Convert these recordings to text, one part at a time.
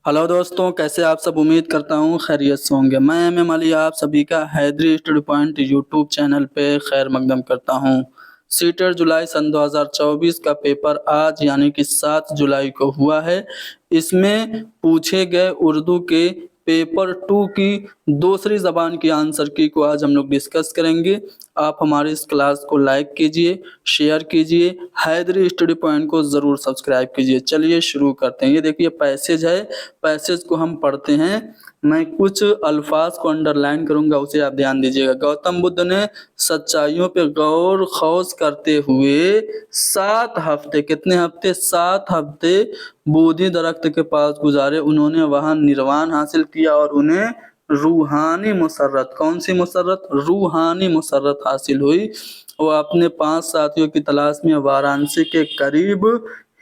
Hello दोस्तों, कैसे आप सब। उम्मीद करता हूँ खैरियत से होंगे। मैं एम अली आप सभी का Haidari study point YouTube channel पे खैर मकदम करता हूँ। सीटेट जुलाई सन 2024 का पेपर आज यानी कि 7 जुलाई को हुआ है। इसमें पूछे गए उर्दू के पेपर 2 की दूसरी ज़बान की आंसर की को आज हम लोग डिस्कस करेंगे। आप हमारी इस क्लास को लाइक कीजिए, शेयर कीजिए, हैदरी स्टडी पॉइंट को ज़रूर सब्सक्राइब कीजिए। चलिए शुरू करते हैं। ये देखिए पैसेज है, पैसेज को हम पढ़ते हैं। मैं कुछ अल्फाज को अंडरलाइन करूंगा, उसे आप ध्यान दीजिएगा। गौतम बुद्ध ने सच्चाइयों पे गौर खौज करते हुए 7 हफ्ते, कितने हफ्ते? 7 हफ्ते बोधि दरख्त के पास गुजारे। उन्होंने वहां निर्वाण हासिल किया और उन्हें रूहानी मुसर्रत, कौन सी मुसर्रत? रूहानी मुसर्रत हासिल हुई। वो अपने 5 साथियों की तलाश में वाराणसी के करीब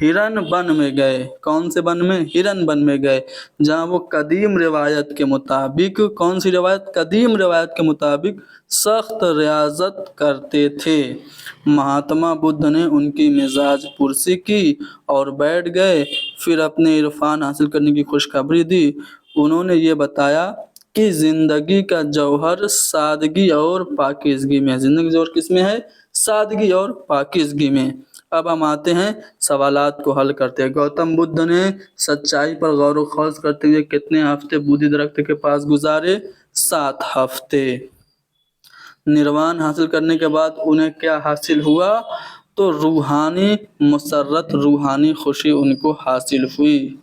हिरन बन में गए। कौन से बन में? हिरन बन में गए, जहां वो कदीम रिवायत के मुताबिक, कौन सी रिवायत? कदीम रिवायत के मुताबिक सख्त रियाजत करते थे। महात्मा बुद्ध ने उनकी मिजाज पुरसी की और बैठ गए। फिर अपने इरफान हासिल करने की खुशखबरी दी। उन्होंने ये बताया कि जिंदगी का जौहर सादगी और पाकीज़गी में है। जिंदगी जौहर किस में है? सादगी और पाकीज़गी में। अब हम आते हैं सवालात को हल करते हैं। गौतम बुद्ध ने सच्चाई पर गौर व खौज करते हुए कितने हफ्ते बोधि दरख्त के पास गुजारे? 7 हफ्ते। निर्वाण हासिल करने के बाद उन्हें क्या हासिल हुआ? तो रूहानी मुसर्रत, रूहानी खुशी उनको हासिल हुई।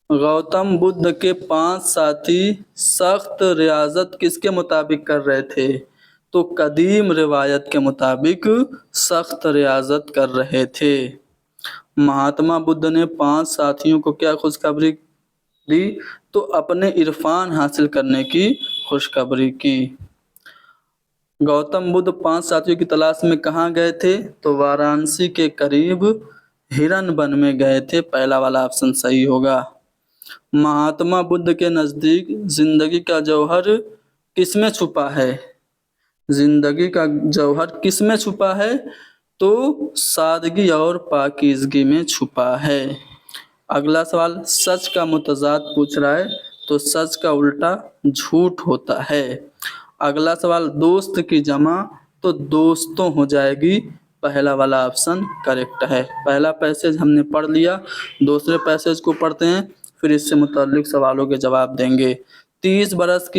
गौतम बुद्ध के 5 साथी सख्त रियाजत किसके मुताबिक कर रहे थे? तो कदीम रिवायत के मुताबिक सख्त रियाजत कर रहे थे। महात्मा बुद्ध ने 5 साथियों को क्या खुशखबरी दी? तो अपने इरफान हासिल करने की खुशखबरी की। गौतम बुद्ध 5 साथियों की तलाश में कहाँ गए थे? तो वाराणसी के करीब हिरन बन में गए थे। पहला वाला ऑप्शन सही होगा। महात्मा बुद्ध के नजदीक जिंदगी का जौहर किसमें छुपा है? जिंदगी का जौहर किसमें छुपा है? तो सादगी और पाकीज़गी में छुपा है। अगला सवाल सच का मुतजाद पूछ रहा है, तो सच का उल्टा झूठ होता है। अगला सवाल दोस्त की जमा तो दोस्तों हो जाएगी। पहला वाला ऑप्शन करेक्ट है। पहला पैसेज हमने पढ़ लिया, दूसरे पैसेज को पढ़ते हैं, फिर इससे मुताल्लिक सवालों के जवाब देंगे। 30 बरस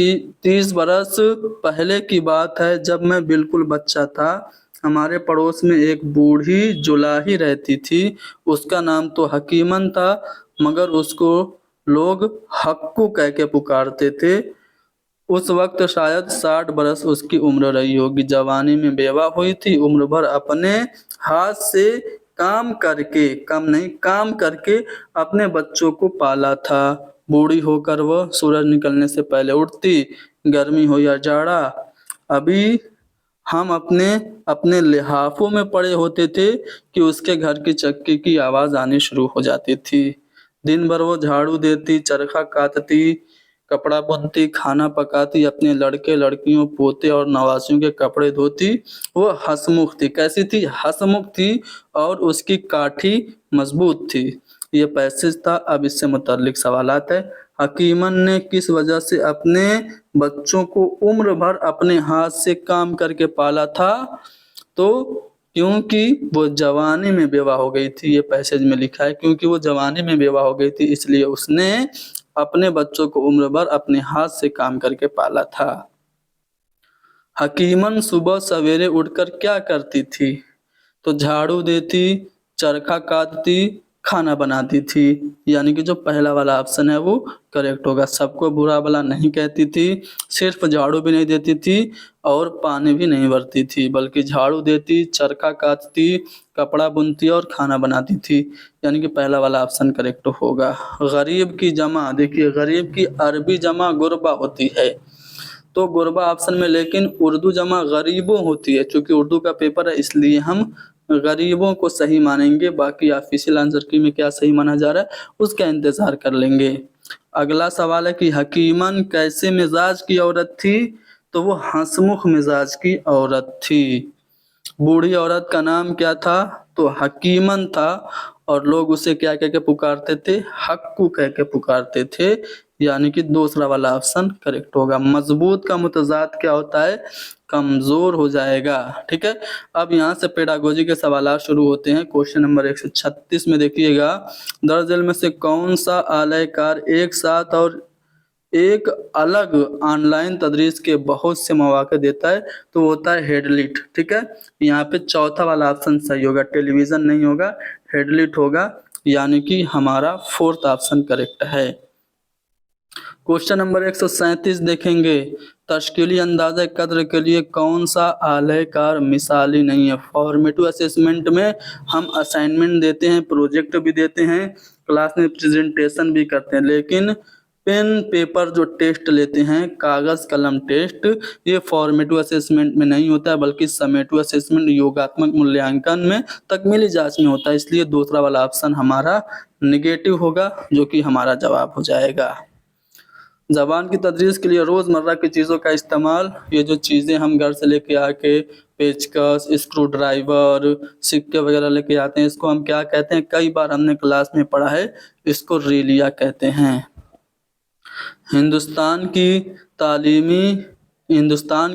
पहले की बात है, जब मैं बिल्कुल बच्चा था। हमारे पड़ोस में एक बूढ़ी जुलाही रहती थी। उसका नाम तो हकीमन था, मगर उसको लोग हक्कू कह के पुकारते थे। उस वक्त शायद 60 बरस उसकी उम्र रही होगी। जवानी में बेवा हुई थी। उम्र भर अपने हाथ से काम करके, कम नहीं काम करके अपने बच्चों को पाला था। बूढ़ी होकर वह सूरज निकलने से पहले उठती, गर्मी हो या जाड़ा। अभी हम अपने अपने लिहाफों में पड़े होते थे कि उसके घर की चक्की की आवाज आनी शुरू हो जाती थी। दिन भर वो झाड़ू देती, चरखा काटती, कपड़ा बुनती, खाना पकाती, अपने लड़के लड़कियों, पोते और नवासियों के कपड़े धोती। वो हंसमुख थी। कैसी थी? हंसमुख थी। और उसकी काठी मजबूत थी। ये पैसेज था। अब इससे मुताल्लिक सवालात है। हकीमन ने किस वजह से अपने बच्चों को उम्र भर अपने हाथ से काम करके पाला था? तो क्योंकि वो जवानी में बेवा हो गई थी। ये पैसेज में लिखा है, क्योंकि वो जवानी में बेवा हो गई थी, इसलिए उसने अपने बच्चों को उम्र भर अपने हाथ से काम करके पाला था। हकीमन सुबह सवेरे उठकर क्या करती थी? तो झाड़ू देती, चरखा काटती, खाना बनाती थी। यानी कि जो पहला वाला ऑप्शन है वो करेक्ट होगा। सबको बुरा भला नहीं कहती थी, सिर्फ झाड़ू भी नहीं देती थी और पानी भी नहीं भरती थी, बल्कि झाड़ू देती, चरखा काटती, कपड़ा बुनती और खाना बनाती थी। यानी कि पहला वाला ऑप्शन करेक्ट होगा। गरीब की जमा, देखिए गरीब की अरबी जमा गुरबा होती है, तो गुरबा ऑप्शन में, लेकिन उर्दू जमा गरीबों होती है। चूंकि उर्दू का पेपर है इसलिए हम गरीबों को सही मानेंगे। बाकी ऑफिशियल आंसर की में क्या सही माना जा रहा है उसका इंतजार कर लेंगे। अगला सवाल है कि हकीमन कैसे मिजाज की औरत थी? तो वो हंसमुख मिजाज की औरत थी। बूढ़ी औरत का नाम क्या था? तो हकीमन था। और लोग उसे क्या कह के पुकारते थे, हक्कू कह के पुकारते थे, यानी कि दूसरा वाला ऑप्शन करेक्ट होगा। मजबूत का मुतजाद क्या होता है, कमजोर हो जाएगा। ठीक है, अब यहाँ से पेडागोजी के सवाल शुरू होते हैं। क्वेश्चन नंबर 136 में देखिएगा, दर्जल में से कौन सा आलयकार एक साथ और एक अलग ऑनलाइन तदरीस के बहुत से मौके देता है, तो वो होता है हेडलिट। ठीक है, यहाँ पे चौथा वाला ऑप्शन सही होगा, टेलीविजन नहीं होगा, हेडलिट होगा, यानी कि हमारा फोर्थ ऑप्शन करेक्ट है। क्वेश्चन नंबर 137 देखेंगे, तश्कीली अंदाज़े कद्र के लिए कौन सा आलयकार मिसाली नहीं है। फॉर्मेटिव असेसमेंट में हम असाइनमेंट देते हैं, प्रोजेक्ट भी देते हैं, क्लास में प्रेजेंटेशन भी करते हैं, लेकिन पेन पेपर जो टेस्ट लेते हैं, कागज़ कलम टेस्ट, ये फॉर्मेटिव असेसमेंट में नहीं होता है, बल्कि समेटिव असेसमेंट योगात्मक मूल्यांकन में तकमीली जांच में होता है। इसलिए दूसरा वाला ऑप्शन हमारा निगेटिव होगा, जो कि हमारा जवाब हो जाएगा। ज़बान की तदरीस के लिए रोज़मर्रा की चीज़ों का इस्तेमाल, ये जो चीज़ें हम घर से लेके आके पेचकस, स्क्रू ड्राइवर, सिक्के वगैरह लेके आते हैं, इसको हम क्या कहते हैं, कई बार हमने क्लास में पढ़ा है, इसको रेलिया कहते हैं। हिंदुस्तान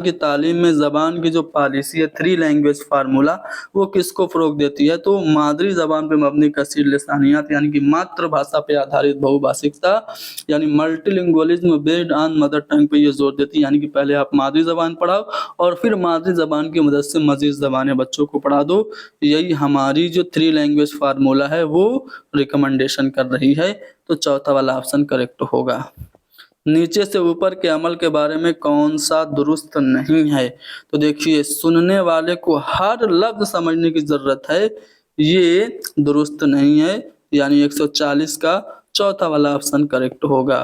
की तालीम में ज़बान की जो पॉलिसी है, 3 लैंग्वेज फार्मूला, वो किसको फ़रोग़ देती है, तो मादरी ज़बान पे मबनी कसीर लिसानियात, यानी कि मातृभाषा पे आधारित बहुभाषिकता, यानी multilingualism based on mother tongue पे ये जोर देती है, यानी कि पहले आप मादरी ज़बान पढ़ाओ और फिर मादरी ज़बान की मदद से मज़ीद ज़बानें बच्चों को पढ़ा दो। यही हमारी जो 3 लैंग्वेज फार्मूला है वो रिकमेंडेशन कर रही है, तो चौथा वाला ऑप्शन करेक्ट होगा। नीचे से ऊपर के अमल के बारे में कौन सा दुरुस्त नहीं है, तो देखिए, सुनने वाले को हर लफ्ज समझने की जरूरत है, ये दुरुस्त नहीं है, यानी 140 का चौथा वाला ऑप्शन करेक्ट होगा।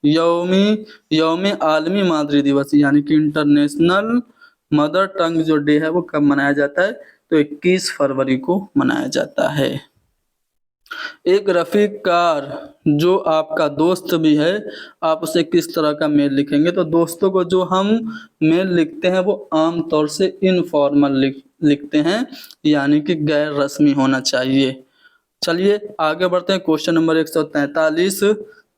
यौम आलमी मादरी दिवस, यानी कि इंटरनेशनल मदर टंग जो डे है वो कब मनाया जाता है, तो 21 फरवरी को मनाया जाता है। एक रफीक कार जो आपका दोस्त भी है, आप उसे किस तरह का मेल लिखेंगे, तो दोस्तों को जो हम मेल लिखते हैं वो आम तौर से इनफॉर्मल लिखते हैं, यानी कि गैर रस्मी होना चाहिए। चलिए आगे बढ़ते हैं। क्वेश्चन नंबर 143,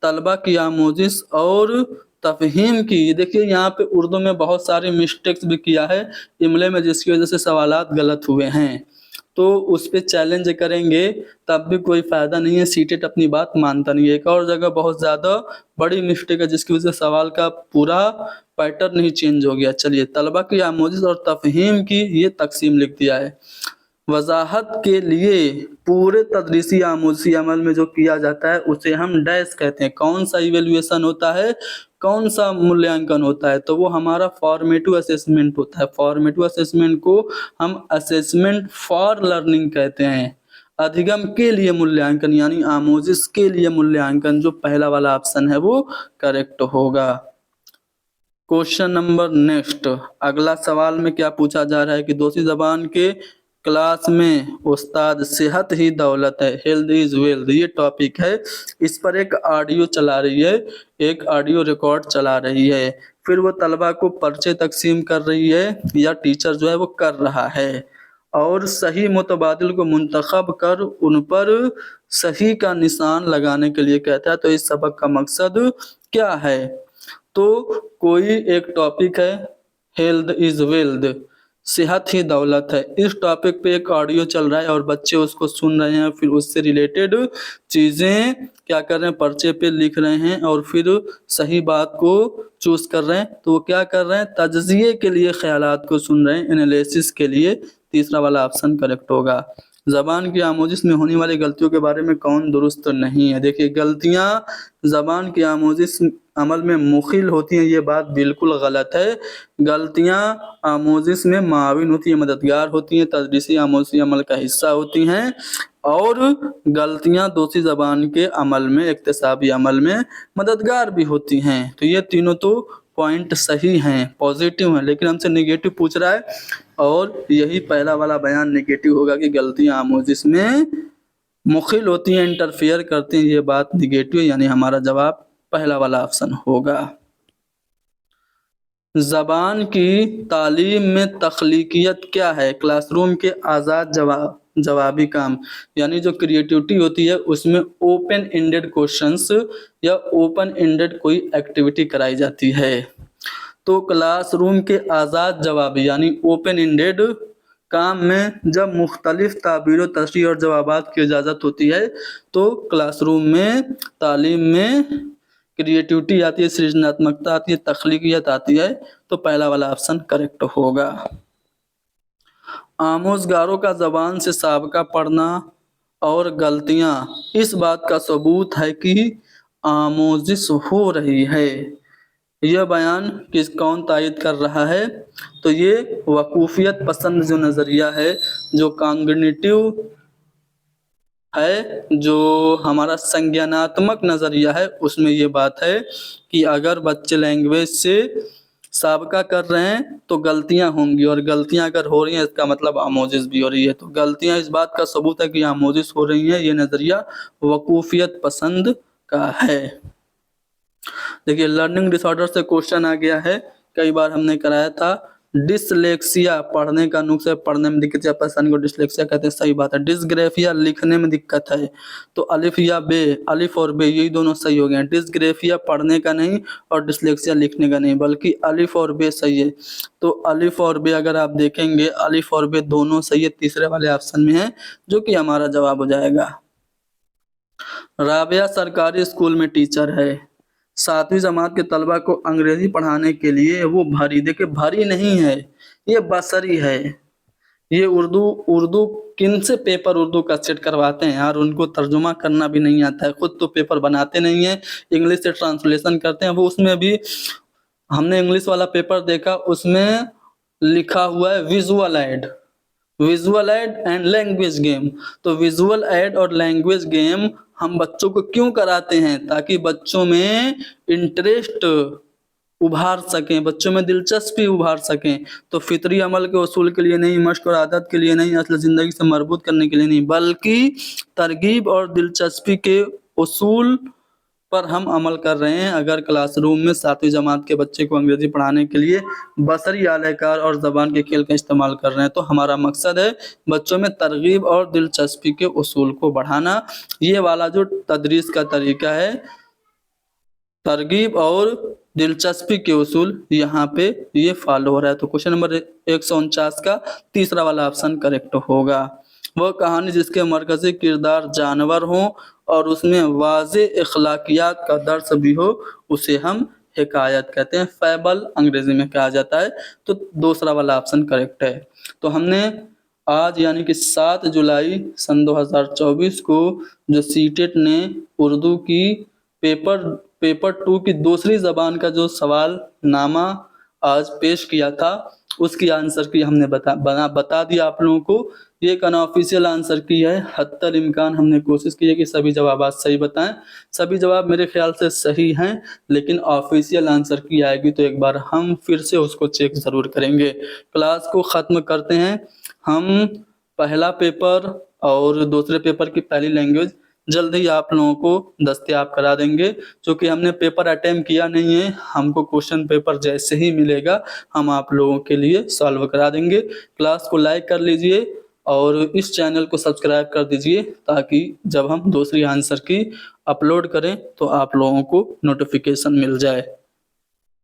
तलबा की आमोजिश और तफहीम की, देखिए यहाँ पे उर्दू में बहुत सारी मिस्टेक्स भी किया है इमले में, जिसकी वजह से सवालात गलत हुए हैं, तो उस पर चैलेंज करेंगे तब भी कोई फ़ायदा नहीं है, सीटेट अपनी बात मानता नहीं है। एक और जगह बहुत ज़्यादा बड़ी मिस्टेक है, जिसकी वजह से सवाल का पूरा पैटर्न ही चेंज हो गया। चलिए, तलबा की आमोजिश और तफहीम की ये तकसीम लिख दिया है। वजाहत के लिए पूरे तदरीसी आमोजी अमल में जो किया जाता है उसे हम डैश कहते हैं। कौन सा इवेल्युएशन होता है, कौन सा मूल्यांकन होता है, तो वो हमारा फॉर्मेटिव असेसमेंट होता है। फॉर्मेटिव असेसमेंट को हम असेसमेंट फॉर लर्निंग कहते हैं। अधिगम के लिए मूल्यांकन, यानी आमोजिश के लिए मूल्यांकन, जो पहला वाला ऑप्शन है वो करेक्ट होगा। क्वेश्चन नंबर नेक्स्ट, अगला सवाल में क्या पूछा जा रहा है कि दूसरी जबान के क्लास में उस्ताद सेहत ही दौलत है, हेल्थ इज वेल्थ, ये टॉपिक है। इस पर एक ऑडियो चला रही है, एक ऑडियो रिकॉर्ड चला रही है, फिर वो तलबा को पर्चे तकसीम कर रही है, या टीचर जो है वो कर रहा है, और सही मुतबादिल को मुंतखब कर उन पर सही का निशान लगाने के लिए कहता है। तो इस सबक का मकसद क्या है, तो कोई एक टॉपिक है, हेल्थ इज वेल्थ, सेहत ही दौलत है, इस टॉपिक पे एक ऑडियो चल रहा है और बच्चे उसको सुन रहे हैं, फिर उससे रिलेटेड चीज़ें क्या कर रहे हैं, पर्चे पे लिख रहे हैं और फिर सही बात को चूज कर रहे हैं। तो वो क्या कर रहे हैं, तज्जिए के लिए ख्यालात को सुन रहे हैं, एनालिसिस के लिए। तीसरा वाला ऑप्शन करेक्ट होगा। ज़बान की आमोजिश में होने वाली गलतियों के बारे में कौन दुरुस्त नहीं है, देखिए, गलतियां ज़बान की आमोजिश अमल में मुखिल होती हैं, ये बात बिल्कुल गलत है। गलतियां आमोजिश में माविन होती हैं, मददगार होती हैं, तदरीसी आमोजी अमल का हिस्सा होती हैं, और गलतियां दूसरी ज़बान के अमल में, इक्तिसाबी अमल में मददगार भी होती हैं। तो ये तीनों तो पॉइंट सही हैं, पॉजिटिव हैं, लेकिन हमसे नेगेटिव पूछ रहा है, और यही पहला वाला बयान नेगेटिव होगा कि गलतियां आमोजिश में मुखिल होती हैं, इंटरफेयर करती हैं, ये बात नेगेटिव है, यानी हमारा जवाब पहला वाला ऑप्शन होगा। ज़बान की तालीम में तख्लीकियत क्या है, क्लासरूम के आज़ाद जवाबी काम, यानी जो क्रिएटिविटी होती है उसमें ओपन एंडेड क्वेश्चंस या ओपन एंडेड कोई एक्टिविटी कराई जाती है। तो क्लासरूम के आज़ाद जवाबी यानी ओपन एंडेड काम में जब मुख्तलिफ ताबीर तशरीह और जवाबात की इजाज़त होती है तो क्लासरूम में तालीम में क्रिएटिविटी आती है, सृजनात्मकता आती है, तख्लीकियत आती है। तो पहला वाला ऑप्शन करेक्ट होगा। आमोज़गारों का ज़बान से साबका पढ़ना और गलतियाँ इस बात का सबूत है कि आमोजिश हो रही है। यह बयान कौन तायद कर रहा है? तो ये वकूफ़ियत पसंद जो नज़रिया है, जो कॉग्निटिव है, जो हमारा संज्ञानात्मक नज़रिया है, उसमें ये बात है कि अगर बच्चे लैंग्वेज से साबका कर रहे हैं तो गलतियां होंगी, और गलतियां अगर हो रही हैं इसका मतलब आमोजिश भी हो रही है। तो गलतियां इस बात का सबूत है कि आमोजिश हो रही है। ये नज़रिया वकूफ़ियत पसंद का है। देखिए, लर्निंग डिसऑर्डर से क्वेश्चन आ गया है, कई बार हमने कराया था। डिसलेक्सिया पढ़ने का नुक्स है, पढ़ने में दिक्कत या परेशानी को डिसलेक्सिया कहते हैं, सही बात है। डिसग्राफिया लिखने में दिक्कत है, तो अलिफ या बे, अलिफ और बे यही दोनों सही हो गए हैं। डिसग्राफिया पढ़ने का नहीं और डिसलेक्सिया लिखने का नहीं, बल्कि अलिफ और बे सही है। तो अलिफ और बे अगर आप देखेंगे, अलिफ और बे दोनों सही है, तीसरे वाले ऑप्शन में है, जो कि हमारा जवाब हो जाएगा। राबिया सरकारी स्कूल में टीचर है। 7वीं जमात के तलबा को अंग्रेजी पढ़ाने के लिए वो भरी, देखिए भरी नहीं है, ये बसरी है। ये उर्दू किन से पेपर उर्दू का सेट करवाते हैं यार, उनको तर्जुमा करना भी नहीं आता है, खुद तो पेपर बनाते नहीं है, इंग्लिश से ट्रांसलेशन करते हैं। वो उसमें भी हमने इंग्लिश वाला पेपर देखा, उसमें लिखा हुआ है visual add and language game. तो विजुअल एड और लैंग्वेज गेम हम बच्चों को क्यों कराते हैं? ताकि बच्चों में इंटरेस्ट उभार सकें, बच्चों में दिलचस्पी उभार सकें। तो फितरी अमल के उसूल के लिए नहीं, मश्क और आदत के लिए नहीं, असल ज़िंदगी से मरबूत करने के लिए नहीं, बल्कि तरगीब और दिलचस्पी के उसूल पर हम अमल कर रहे हैं। अगर क्लासरूम में 7वीं जमात के बच्चे को अंग्रेजी पढ़ाने के लिए बसरी आलेकार और ज़बान के खेल का इस्तेमाल कर रहे हैं, तो हमारा मकसद है बच्चों में तरगीब और दिलचस्पी के उसूल को बढ़ाना। ये वाला जो तदरीस का तरीका है, तरगीब और दिलचस्पी के उसूल, यहाँ पे ये फॉलो हो रहा है। तो क्वेश्चन नंबर 149 का तीसरा वाला ऑप्शन करेक्ट होगा। वह कहानी जिसके मरकजी किरदार जानवर हो और उसमें वाज़े अखलाकियात का दर्स भी हो, उसे हम हिकायत कहते हैं, फैबल अंग्रेजी में कहा जाता है। तो दूसरा वाला ऑप्शन करेक्ट है। तो हमने आज यानी कि 7 जुलाई सन 2024 को जो सीटेट ने उर्दू की पेपर 2 की दूसरी ज़बान का जो सवाल नामा आज पेश किया था, उसकी आंसर की हमने बता दिया आप लोगों को। ये एक अनऑफिशियल आंसर की है, हत्तल इम्कान हमने कोशिश की है कि सभी जवाब सही बताएं। सभी जवाब मेरे ख्याल से सही हैं, लेकिन ऑफिशियल आंसर की आएगी तो एक बार हम फिर से उसको चेक ज़रूर करेंगे। क्लास को ख़त्म करते हैं। हम पहला पेपर और दूसरे पेपर की पहली लैंग्वेज जल्द ही आप लोगों को दस्तयाब करा देंगे। क्योंकि हमने पेपर अटेम्प्ट किया नहीं है, हमको क्वेश्चन पेपर जैसे ही मिलेगा हम आप लोगों के लिए सॉल्व करा देंगे। क्लास को लाइक कर लीजिए और इस चैनल को सब्सक्राइब कर दीजिए, ताकि जब हम दूसरी आंसर की अपलोड करें तो आप लोगों को नोटिफिकेशन मिल जाए।